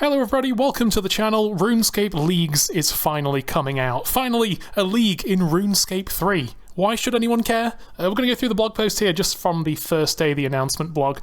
Hello everybody, welcome to the channel. RuneScape Leagues is finally coming out. Finally, a league in RuneScape 3. Why should anyone care? We're going to go through the blog post here just from the first day, the announcement blog,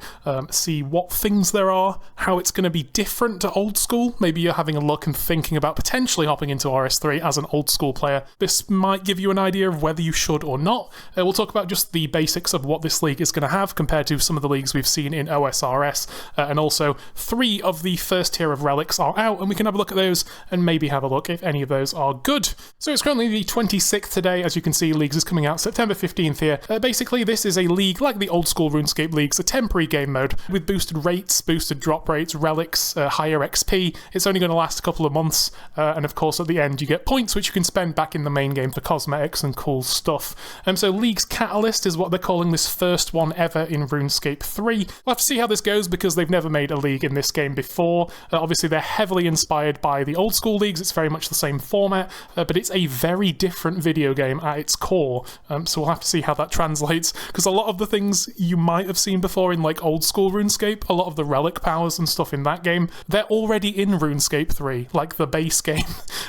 see what things there are, how it's going to be different to old school. Maybe you're having a look and thinking about potentially hopping into RS3 as an old school player. This might give you an idea of whether you should or not. We'll talk about just the basics of what this league is going to have compared to some of the leagues we've seen in OSRS, and also 3 of the first tier of relics are out, and we can have a look at those and maybe have a look if any of those are good. So it's currently the 26th today. As you can see, Leagues is coming out September 15th here. Basically, this is a league like the old school RuneScape leagues, a temporary game mode with boosted rates, boosted drop rates, relics, higher XP. It's only going to last a couple of months, and of course at the end you get points which you can spend back in the main game for cosmetics and cool stuff. So League's Catalyst is what they're calling this first one ever in RuneScape 3. We'll have to see how this goes because they've never made a league in this game before. Obviously they're heavily inspired by the old school leagues, it's very much the same format, but it's a very different video game at its core. So we'll have to see how that translates, because a lot of the things you might have seen before in like old school RuneScape, a lot of the relic powers and stuff in that game, they're already in RuneScape 3, like the base game.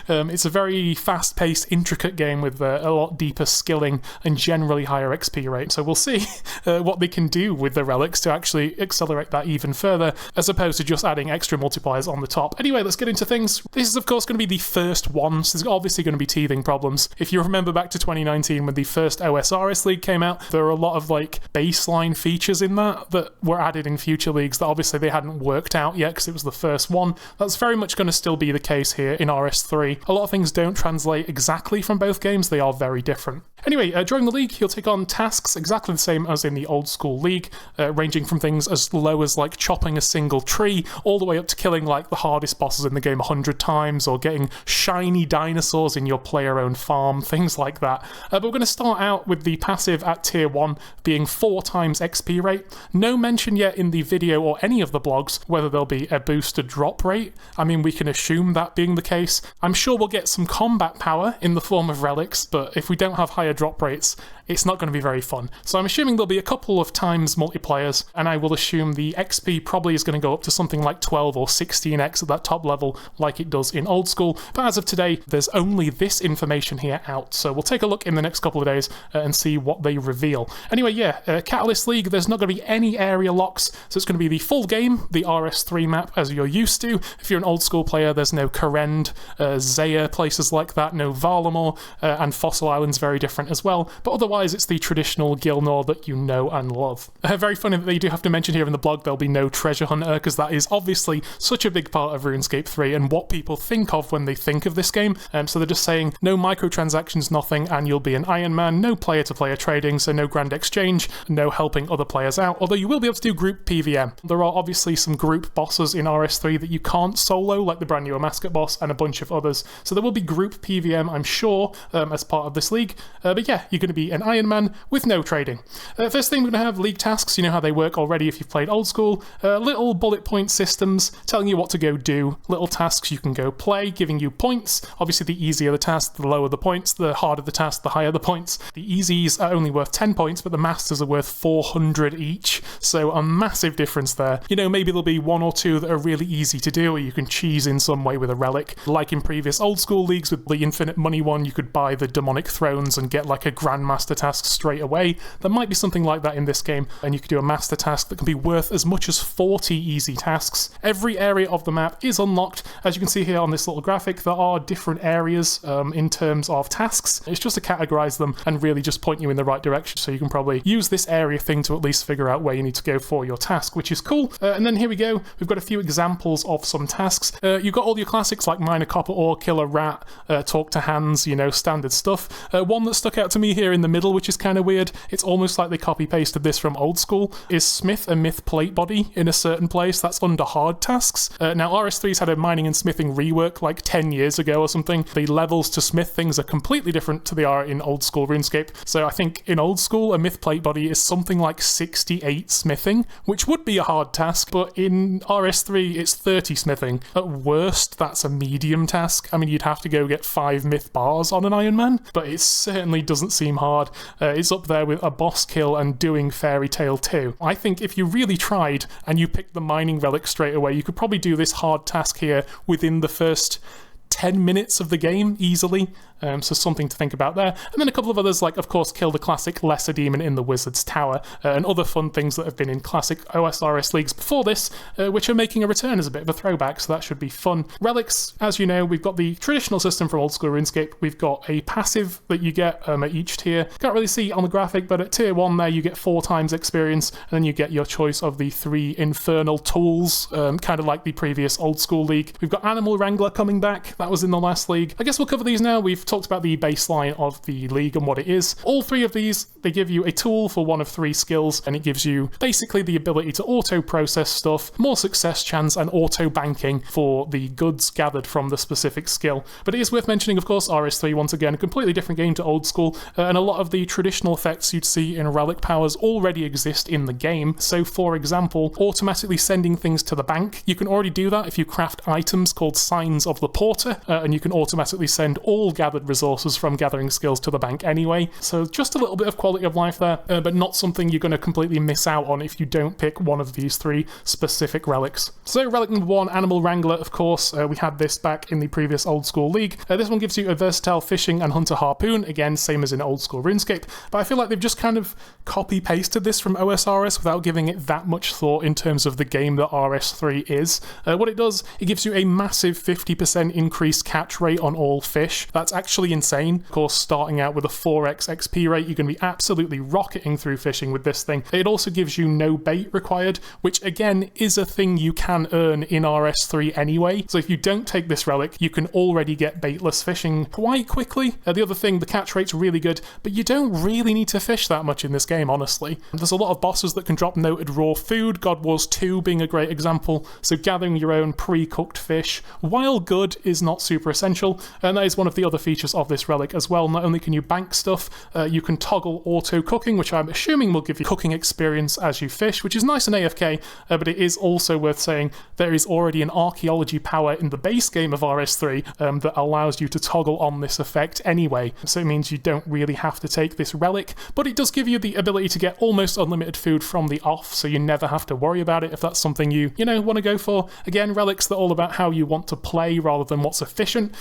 It's a very fast-paced, intricate game with a lot deeper skilling and generally higher XP rate. So we'll see what they can do with the relics to actually accelerate that even further, as opposed to just adding extra multipliers on the top. Anyway, let's get into things. This is of course going to be the first one, so there's obviously going to be teething problems. If you remember back to 2019 when the first OSRS league came out, there were a lot of like baseline features in that were added in future leagues that obviously they hadn't worked out yet because it was the first one. That's very much going to still be the case here in RS3. A lot of things don't translate exactly from both games, they are very different. Anyway, during the league, you'll take on tasks exactly the same as in the old school league, ranging from things as low as like chopping a single tree, all the way up to killing like the hardest bosses in the game 100 times, or getting shiny dinosaurs in your player-owned farm, things like that. But we're going to start out with the passive at tier 1 being 4 times XP rate. No mention yet in the video or any of the blogs whether there'll be a boosted drop rate. I mean, we can assume that being the case. I'm sure we'll get some combat power in the form of relics, but if we don't have higher drop rates, it's not going to be very fun. So I'm assuming there'll be a couple of times multipliers, and I will assume the XP probably is going to go up to something like 12 or 16x at that top level like it does in old school. But as of today, there's only this information here out, so we'll take a look in the next couple of days and see what they reveal. Anyway, yeah, Catalyst League, there's not going to be any area locks, so it's going to be the full game, the RS3 map as you're used to. If you're an old school player, there's no Karend, Zaya, places like that, no Varlamore, and Fossil Island's very different as well, but otherwise it's the traditional Gilnor that you know and love. Very funny that they do have to mention here in the blog there'll be no treasure hunter, because that is obviously such a big part of RuneScape 3 and what people think of when they think of this game. So they're just saying no microtransactions, nothing, and you'll be an Iron Man, no player-to-player trading, so no grand exchange, no helping other players out, although you will be able to do group PVM. There are obviously some group bosses in RS3 that you can't solo, like the brand new Mascot boss and a bunch of others, so there will be group PVM, I'm sure, as part of this league. But yeah, you're going to be an Iron Man with no trading. First thing, we're going to have league tasks. You know how they work already if you've played old school. Little bullet point systems telling you what to go do. Little tasks you can go play, giving you points. Obviously the easier the task, the lower the points. The harder the task, the higher the points. The easies are only worth 10 points, but the masters are worth 400 each. So a massive difference there. You know, maybe there'll be 1 or 2 that are really easy to do, or you can cheese in some way with a relic. Like in previous old school leagues with the infinite money one, you could buy the demonic thrones and get like a grandmaster task straight away. There might be something like that in this game, and you could do a master task that can be worth as much as 40 easy tasks. Every area of the map is unlocked. As you can see here on this little graphic, there are different areas in terms of tasks. It's just to categorize them and really just point you in the right direction, so you can probably use this area thing to at least figure out where you need to go for your task, which is cool. And then here we go, we've got a few examples of some tasks. You've got all your classics like mine a copper ore, kill a rat, talk to hands, you know, standard stuff. One that stuck out to me here in the middle, which is kind of weird, it's almost like they copy pasted this from old school, is smith a myth plate body in a certain place. That's under hard tasks. Now RS3's had a mining and smithing rework like 10 years ago or something. The levels to smith things are completely different to they are in old school RuneScape. So I think in old school a myth plate body is something like 68 smithing, which would be a hard task, but in RS3 it's 30 smithing. At worst that's a medium task. I mean, you'd have to go get 5 myth bars on an Iron Man, but it's certainly certainly doesn't seem hard. It's up there with a boss kill and doing Fairy Tale 2. I think if you really tried and you picked the mining relic straight away, you could probably do this hard task here within the first 10 minutes of the game easily, so something to think about there. And then a couple of others, like of course kill the classic Lesser Demon in the Wizard's Tower, and other fun things that have been in classic OSRS leagues before this, which are making a return as a bit of a throwback, so that should be fun. Relics, as you know, we've got the traditional system from old school RuneScape. We've got a passive that you get at each tier. Can't really see on the graphic, but at tier 1 there you get 4 times experience, and then you get your choice of the 3 infernal tools, kind of like the previous old school league. We've got Animal Wrangler coming back. That was in the last league. I guess we'll cover these now. We've talked about the baseline of the league and what it is. All 3 of these, they give you a tool for one of 3 skills, and it gives you basically the ability to auto-process stuff, more success chance, and auto-banking for the goods gathered from the specific skill. But it is worth mentioning, of course, RS3, once again, a completely different game to old school, and a lot of the traditional effects you'd see in Relic powers already exist in the game. So, for example, automatically sending things to the bank. You can already do that if you craft items called Signs of the Porter, and you can automatically send all gathered resources from gathering skills to the bank anyway. So just a little bit of quality of life there, but not something you're going to completely miss out on if you don't pick one of these 3 specific relics. So relic number 1, Animal Wrangler, of course. We had this back in the previous old school league. This one gives you a versatile fishing and hunter harpoon, again, same as in old school RuneScape, but I feel like they've just kind of copy-pasted this from OSRS without giving it that much thought in terms of the game that RS3 is. What it does, it gives you a massive 50% increased catch rate on all fish. That's actually insane. Of course, starting out with a 4x XP rate, you're going to be absolutely rocketing through fishing with this thing. It also gives you no bait required, which again is a thing you can earn in RS3 anyway. So if you don't take this relic, you can already get baitless fishing quite quickly. The other thing, the catch rate's really good, but you don't really need to fish that much in this game, honestly. There's a lot of bosses that can drop noted raw food, God Wars 2 being a great example, so gathering your own pre-cooked fish, while good, is not super essential, and that is one of the other features of this relic as well. Not only can you bank stuff, you can toggle auto cooking, which I'm assuming will give you cooking experience as you fish, which is nice in AFK, but it is also worth saying there is already an archaeology power in the base game of RS3 that allows you to toggle on this effect anyway, so it means you don't really have to take this relic, but it does give you the ability to get almost unlimited food from the off, so you never have to worry about it if that's something you want to go for. Again, relics that are all about how you want to play rather than what's efficient.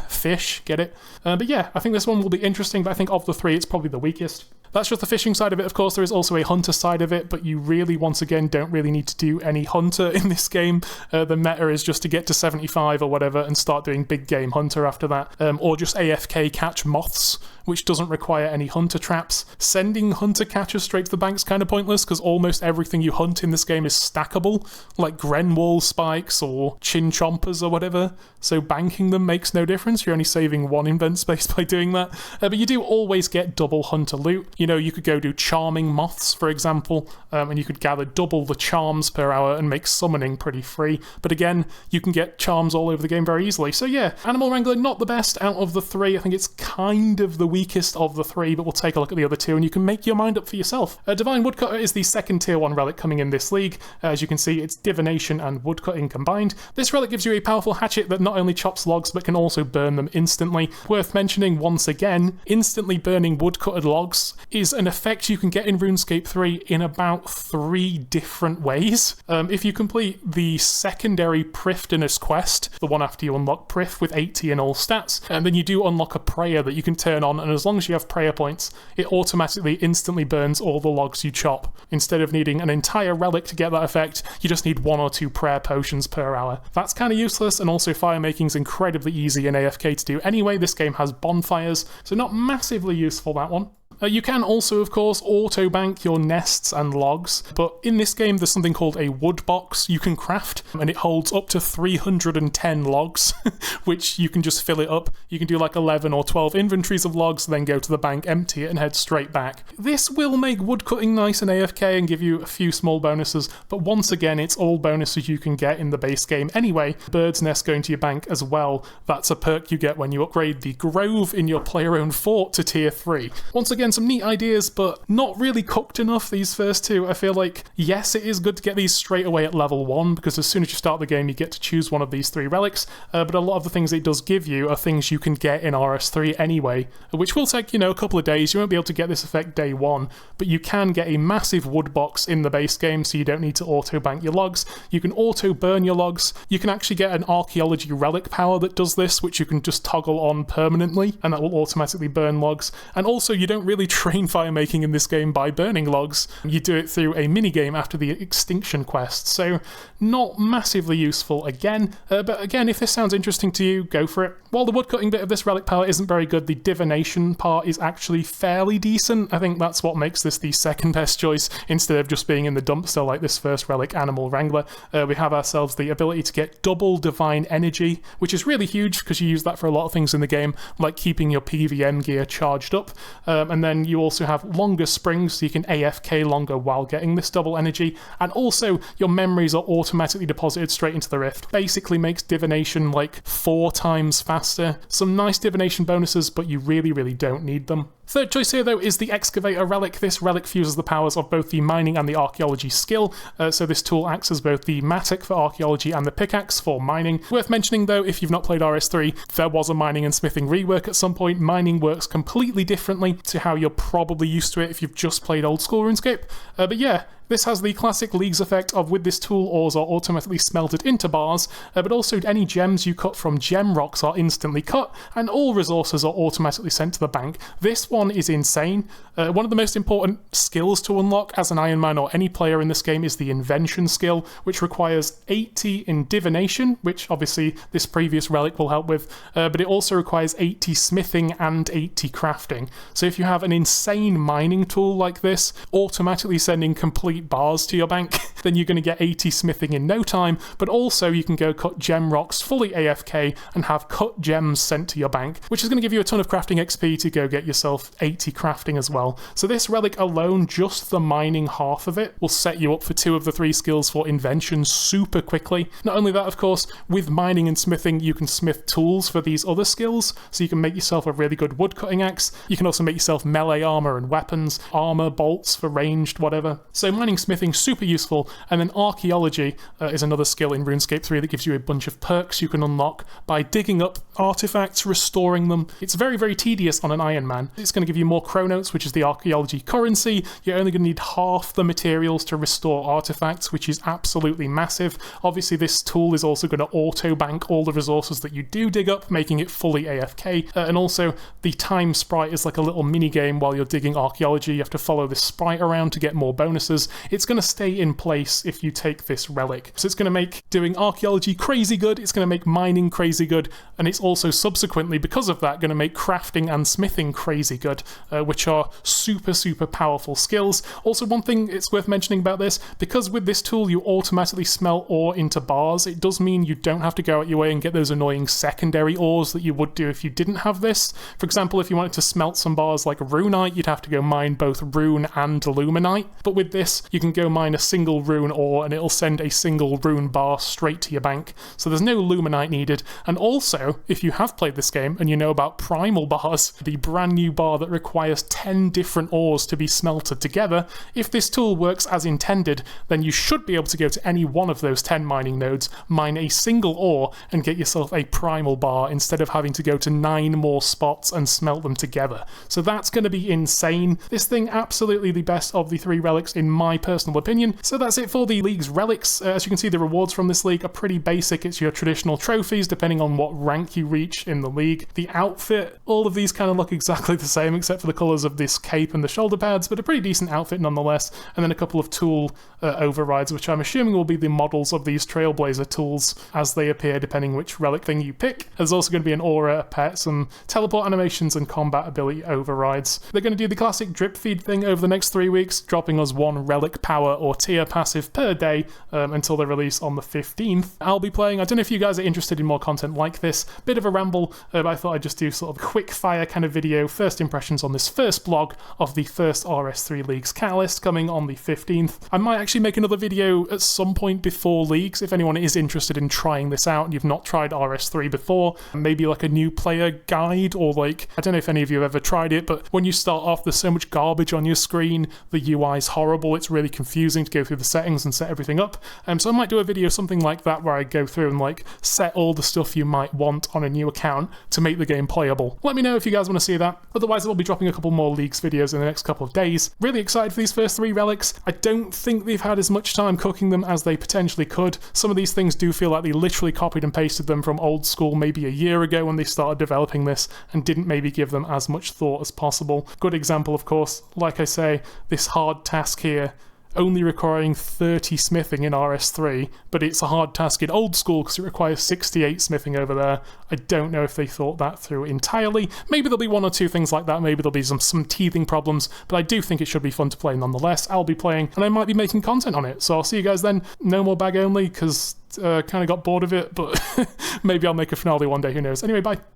Fish, get it? But yeah, I think this one will be interesting, but I think of the 3, it's probably the weakest. That's just the fishing side of it. Of course, there is also a hunter side of it, but you really, once again, don't really need to do any hunter in this game. The meta is just to get to 75 or whatever and start doing big game hunter after that, or just AFK catch moths, which doesn't require any hunter traps. Sending hunter catchers straight to the bank's kind of pointless, because almost everything you hunt in this game is stackable, like Grenwall spikes or chin chompers or whatever, so banking them makes no difference. You're only saving 1 invent space by doing that, but you do always get double hunter loot. You could go do charming moths, for example, and you could gather double the charms per hour and make summoning pretty free, but again, you can get charms all over the game very easily. So yeah, Animal Wrangler, not the best out of the 3. I think it's kind of the weakest of the 3, but we'll take a look at the other 2 and you can make your mind up for yourself. Divine Woodcutter is the second tier 1 relic coming in this league. As you can see, it's divination and woodcutting combined. This relic gives you a powerful hatchet that not only chops logs but can also burn them instantly. Worth mentioning once again, instantly burning woodcutted logs is an effect you can get in RuneScape 3 in about 3 different ways. If you complete the secondary Prifdinous quest, the one after you unlock Prif with 80 in all stats, and then you do unlock a prayer that you can turn on, and as long as you have prayer points, it automatically instantly burns all the logs you chop. Instead of needing an entire relic to get that effect, you just need 1 or 2 prayer potions per hour. That's kind of useless, and also fire making's incredibly easy in AFK to do anyway. This game has bonfires, so not massively useful, that one. You can also, of course, auto-bank your nests and logs, but in this game there's something called a wood box you can craft, and it holds up to 310 logs, which you can just fill it up. You can do like 11 or 12 inventories of logs, then go to the bank, empty it, and head straight back. This will make woodcutting nice in AFK and give you a few small bonuses, but once again, it's all bonuses you can get in the base game anyway. Bird's Nest going to your bank as well. That's a perk you get when you upgrade the Grove in your player-owned fort to tier 3. Once again, again, some neat ideas, but not really cooked enough, these first two. I feel like, yes, it is good to get these straight away at level 1, because as soon as you start the game, you get to choose one of these 3 relics, but a lot of the things it does give you are things you can get in RS3 anyway, which will take, a couple of days. You won't be able to get this effect day 1, but you can get a massive wood box in the base game, so you don't need to auto-bank your logs. You can auto-burn your logs. You can actually get an archaeology relic power that does this, which you can just toggle on permanently, and that will automatically burn logs. And also, you don't really train fire making in this game by burning logs. You do it through a minigame after the extinction quest, so not massively useful again, but again, if this sounds interesting to you, go for it. While the woodcutting bit of this relic power isn't very good, the divination part is actually fairly decent. I think that's what makes this the second best choice, instead of just being in the dumpster like this first relic, Animal Wrangler. We have ourselves the ability to get double divine energy, which is really huge because you use that for a lot of things in the game, like keeping your PVM gear charged up, and then you also have longer springs, so you can AFK longer while getting this double energy, and also your memories are automatically deposited straight into the rift. Basically makes divination like 4 times faster. Some nice divination bonuses, but you really don't need them. Third choice here, though, is the Excavator relic. This relic fuses the powers of both the mining and the archaeology skill, so this tool acts as both the mattock for archaeology and the pickaxe for mining. Worth mentioning, though, if you've not played RS3, there was a mining and smithing rework at some point. Mining works completely differently to how you're probably used to it if you've just played old school RuneScape. But yeah, this has the classic Leagues effect of, with this tool, ores are automatically smelted into bars, but also any gems you cut from gem rocks are instantly cut, and all resources are automatically sent to the bank. This one is insane. One of the most important skills to unlock as an Iron Man or any player in this game is the invention skill, which requires 80 in divination, which obviously this previous relic will help with, but it also requires 80 smithing and 80 crafting. So if you have an insane mining tool like this, automatically sending complete bars to your bank, then you're going to get 80 smithing in no time, but also you can go cut gem rocks fully AFK and have cut gems sent to your bank, which is going to give you a ton of crafting XP to go get yourself 80 crafting as well. So this relic alone, just the mining half of it, will set you up for 2 of the 3 skills for invention super quickly. Not only that, of course, with mining and smithing, you can smith tools for these other skills, so you can make yourself a really good woodcutting axe. You can also make yourself melee armor and weapons, armor, bolts for ranged, whatever. So mining, smithing, super useful. And then archaeology is another skill in RuneScape 3 that gives you a bunch of perks you can unlock by digging up artifacts, restoring them. It's very tedious on an Iron Man. It's going to give you more chronotes, which is the archaeology currency. You're only going to need half the materials to restore artifacts, which is absolutely massive. Obviously, this tool is also going to auto-bank all the resources that you do dig up, making it fully AFK. And also, the time sprite is like a little mini-game while you're digging archaeology. You have to follow this sprite around to get more bonuses. It's going to stay in place if you take this relic. So it's going to make doing archaeology crazy good, it's going to make mining crazy good, and it's also subsequently, because of that, going to make crafting and smithing crazy good, which are super powerful skills. Also, one thing it's worth mentioning about this, because with this tool you automatically smelt ore into bars, it does mean you don't have to go out your way and get those annoying secondary ores that you would do if you didn't have this. For example, if you wanted to smelt some bars like runite, you'd have to go mine both rune and luminite, but with this you can go mine a single rune ore and it'll send a single rune bar straight to your bank, so there's no luminite needed. And also, if you have played this game and you know about primal bars, the brand new bar that requires 10 different ores to be smelted together, if this tool works as intended, then you should be able to go to any one of those 10 mining nodes, mine a single ore, and get yourself a primal bar instead of having to go to 9 more spots and smelt them together. So that's going to be insane. This thing, absolutely the best of the 3 relics in my personal opinion. So that's it for the League's relics. As you can see, the rewards from this league are pretty basic. It's your traditional trophies, depending on what rank you reach in the league. The outfit, all of these kind of look exactly the same, except for the colours of this cape and the shoulder pads, but a pretty decent outfit nonetheless. And then a couple of tool overrides, which I'm assuming will be the models of these Trailblazer tools as they appear, depending which relic thing you pick. There's also going to be an aura, a pet, some teleport animations, and combat ability overrides. They're going to do the classic drip feed thing over the next 3 weeks, dropping us 1 relic relic power or tier passive per day until the release on the 15th. I'll be playing, I don't know if you guys are interested in more content like this, bit of a ramble, but I thought I'd just do sort of a quick fire kind of video, first impressions on this first blog of the first RS3 Leagues Catalyst coming on the 15th. I might actually make another video at some point before Leagues if anyone is interested in trying this out and you've not tried RS3 before, maybe like a new player guide, or like, I don't know if any of you have ever tried it, but when you start off there's so much garbage on your screen, the UI is horrible, it's really confusing to go through the settings and set everything up, so I might do a video something like that where I go through and like set all the stuff you might want on a new account to make the game playable. Let me know if you guys want to see that. Otherwise, I'll be dropping a couple more Leagues videos in the next couple of days. Really excited for these first 3 relics. I don't think they've had as much time cooking them as they potentially could. Some of these things do feel like they literally copied and pasted them from old school maybe a year ago when they started developing this and didn't maybe give them as much thought as possible. Good example, of course, like I say, this hard task here, only requiring 30 smithing in RS3, but it's a hard task in old school because it requires 68 smithing over there. I don't know if they thought that through entirely. Maybe there'll be 1 or 2 things like that, maybe there'll be some teething problems, but I do think it should be fun to play nonetheless. I'll be playing, and I might be making content on it, so I'll see you guys then. No more bag only, because kind of got bored of it, but maybe I'll make a finale one day, who knows. Anyway, bye.